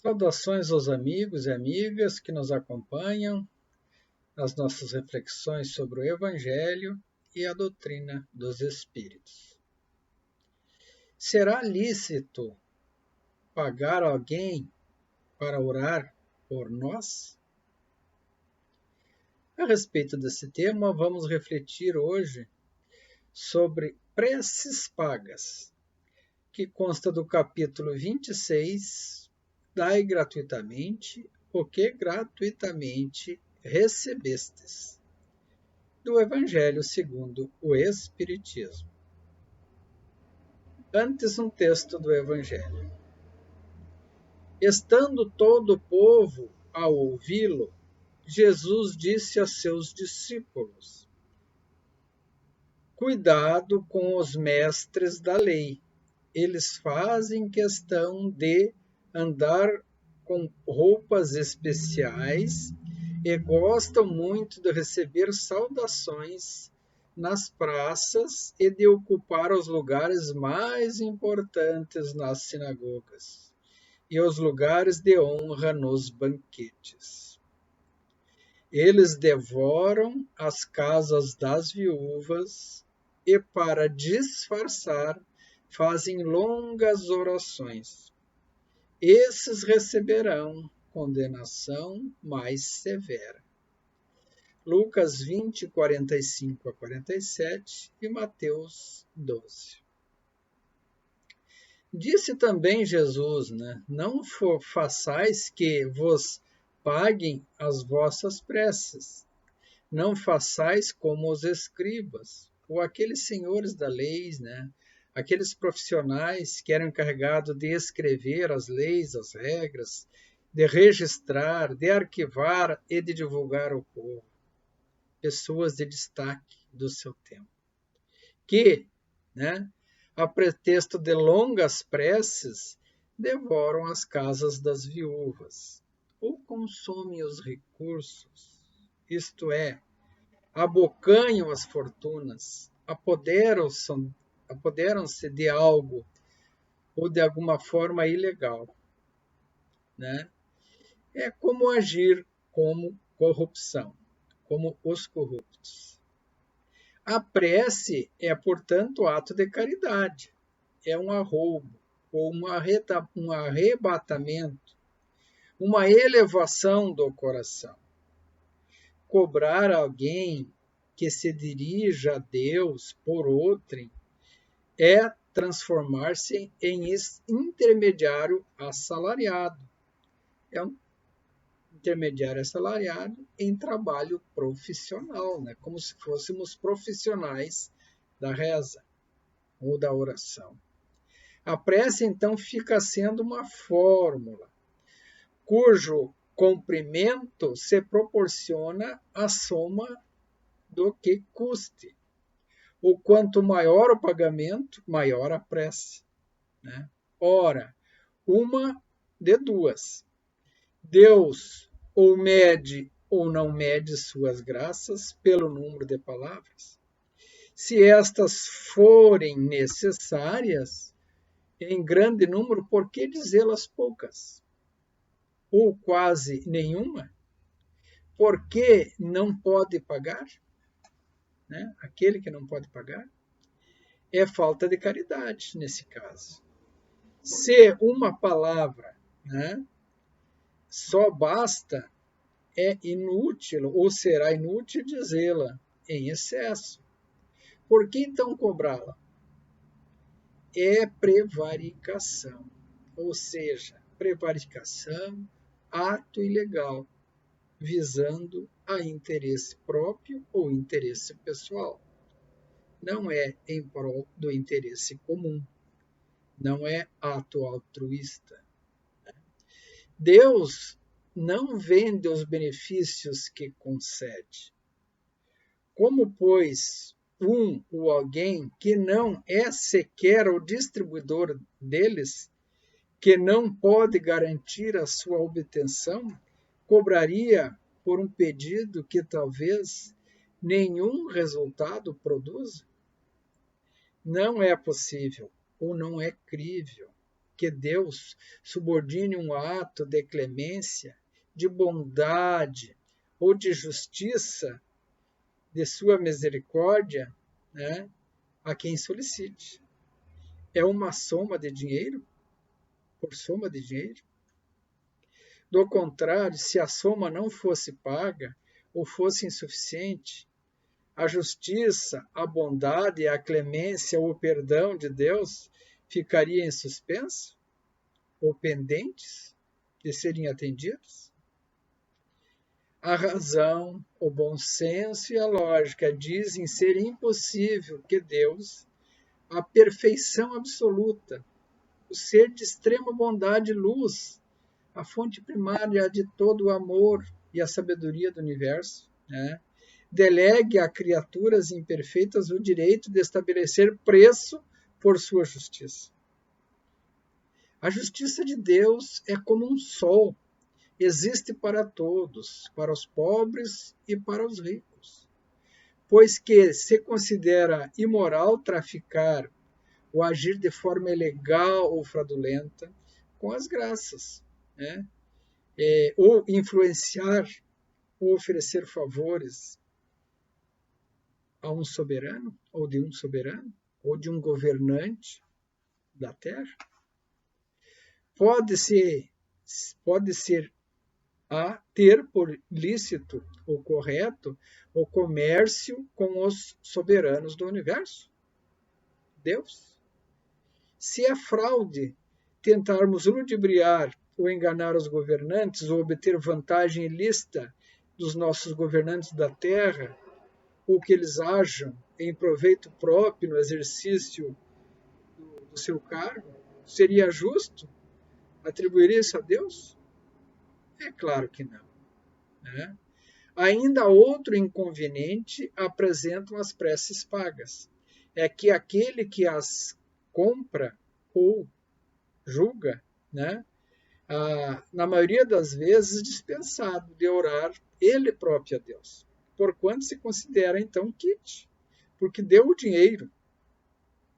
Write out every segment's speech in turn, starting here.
Saudações aos amigos e amigas que nos acompanham nas nossas reflexões sobre o Evangelho e a doutrina dos Espíritos. Será lícito pagar alguém para orar por nós? A respeito desse tema, vamos refletir hoje sobre preces pagas, que consta do capítulo 26, Dai gratuitamente o que gratuitamente recebestes, do Evangelho segundo o Espiritismo. Antes, um texto do Evangelho. Estando todo o povo a ouvi-lo, Jesus disse a seus discípulos: Cuidado com os mestres da lei. Eles fazem questão de andar com roupas especiais e gostam muito de receber saudações nas praças e de ocupar os lugares mais importantes nas sinagogas e os lugares de honra nos banquetes. Eles devoram as casas das viúvas e, para disfarçar, fazem longas orações. Esses receberão condenação mais severa. Lucas 20, 45 a 47 e Mateus 12. Disse também Jesus, não façais que vos paguem as vossas preces. Não façais como os escribas, ou aqueles senhores da lei, aqueles profissionais que eram encarregados de escrever as leis, as regras, de registrar, de arquivar e de divulgar ao povo. Pessoas de destaque do seu tempo. Que, a pretexto de longas preces, devoram as casas das viúvas, ou consomem os recursos, isto é, abocanham as fortunas, apoderam-se de algo ou de alguma forma ilegal. É como agir como corrupção, como os corruptos. A prece é, portanto, ato de caridade, é um arroubo, ou um arrebatamento, uma elevação do coração. Cobrar alguém que se dirija a Deus por outrem é transformar-se em intermediário assalariado. É um intermediário assalariado em trabalho profissional, como se fôssemos profissionais da reza ou da oração. A prece, então, fica sendo uma fórmula cujo comprimento se proporciona à soma do que custe. O quanto maior o pagamento, maior a prece. Ora, uma de duas. Deus ou mede ou não mede suas graças pelo número de palavras. Se estas forem necessárias, em grande número, por que dizê-las poucas? Ou quase nenhuma? Por que não pode pagar? Aquele que não pode pagar? É falta de caridade, nesse caso. Se uma palavra só basta, é inútil ou será inútil dizê-la em excesso. Por que então cobrá-la? É prevaricação, ou seja, prevaricação, ato ilegal, visando a interesse próprio ou interesse pessoal. Não é em prol do interesse comum, não é ato altruísta. Deus não vende os benefícios que concede. Como, pois, ou alguém que não é sequer o distribuidor deles, que não pode garantir a sua obtenção, cobraria por um pedido que talvez nenhum resultado produza? Não é possível ou não é crível que Deus subordine um ato de clemência, de bondade ou de justiça, de sua misericórdia, né, a quem solicite. É uma soma de dinheiro? Por soma de dinheiro? Do contrário, se a soma não fosse paga ou fosse insuficiente, a justiça, a bondade, a clemência ou o perdão de Deus ficaria em suspenso ou pendentes de serem atendidos? A razão, o bom senso e a lógica dizem ser impossível que Deus, a perfeição absoluta, o ser de extrema bondade e luz, a fonte primária de todo o amor e a sabedoria do universo, né, delegue a criaturas imperfeitas o direito de estabelecer preço por sua justiça. A justiça de Deus é como um sol, existe para todos, para os pobres e para os ricos, pois que se considera imoral traficar ou agir de forma ilegal ou fraudulenta com as graças, né? Ou influenciar ou oferecer favores a um soberano, ou de um governante da terra. Pode ser a ter por lícito ou correto o comércio com os soberanos do universo, Deus. Se é fraude tentarmos ludibriar ou enganar os governantes ou obter vantagem ilícita dos nossos governantes da terra, ou que eles ajam em proveito próprio no exercício do seu cargo, seria justo atribuir isso a Deus? É claro que não, né? Ainda outro inconveniente apresentam as preces pagas. É que aquele que as compra ou julga, né, na maioria das vezes dispensado de orar ele próprio a Deus, porquanto se considera então quite, porque deu o dinheiro,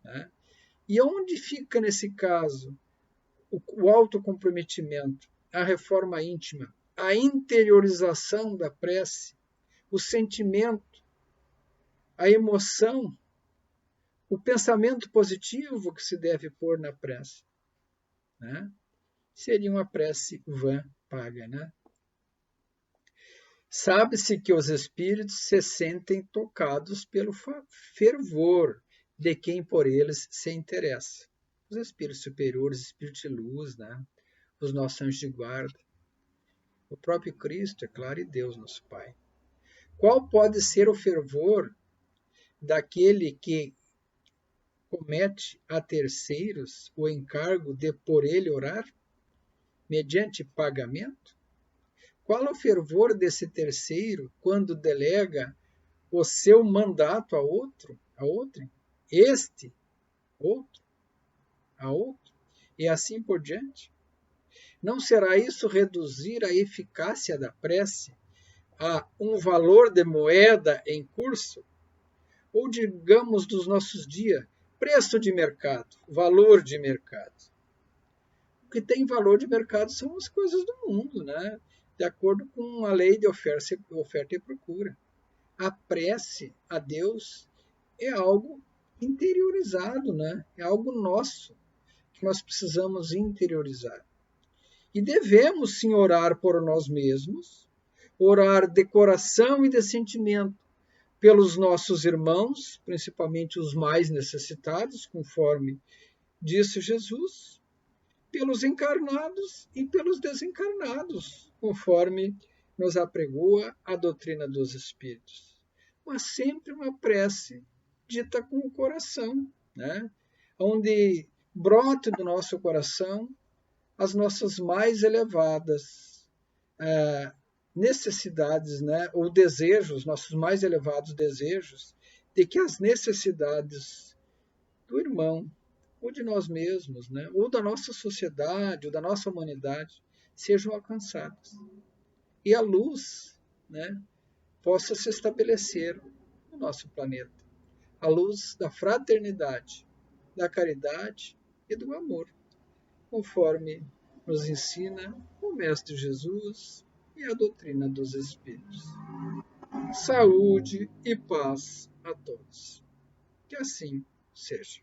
né? E onde fica nesse caso o autocomprometimento, a reforma íntima, a interiorização da prece, o sentimento, a emoção, o pensamento positivo que se deve pôr na prece, né? Seria uma prece vã, paga, né? Sabe-se que os espíritos se sentem tocados pelo fervor de quem por eles se interessa. Os espíritos superiores, espíritos de luz, né? Os nossos anjos de guarda. O próprio Cristo, é claro, e Deus, nosso Pai. Qual pode ser o fervor daquele que comete a terceiros o encargo de por ele orar, mediante pagamento? Qual o fervor desse terceiro quando delega o seu mandato a outro, este, outro, a outro, e assim por diante? Não será isso reduzir a eficácia da prece a um valor de moeda em curso? Ou, digamos, dos nossos dias, preço de mercado, valor de mercado. O que tem valor de mercado são as coisas do mundo, né? De acordo com a lei de oferta e procura. A prece a Deus é algo interiorizado, né? É algo nosso, que nós precisamos interiorizar. E devemos sim orar por nós mesmos, orar de coração e de sentimento pelos nossos irmãos, principalmente os mais necessitados, conforme disse Jesus, pelos encarnados e pelos desencarnados, conforme nos apregoa a doutrina dos Espíritos. Mas sempre uma prece dita com o coração, né? Onde brote do nosso coração as nossas mais elevadas necessidades, né? Ou desejos, nossos mais elevados desejos, de que as necessidades do irmão, ou de nós mesmos, né? Ou da nossa sociedade, ou da nossa humanidade, sejam alcançadas. E a luz, né, possa se estabelecer no nosso planeta. A luz da fraternidade, da caridade e do amor. conforme nos ensina o Mestre Jesus e a doutrina dos Espíritos. Saúde e paz a todos. Que assim seja.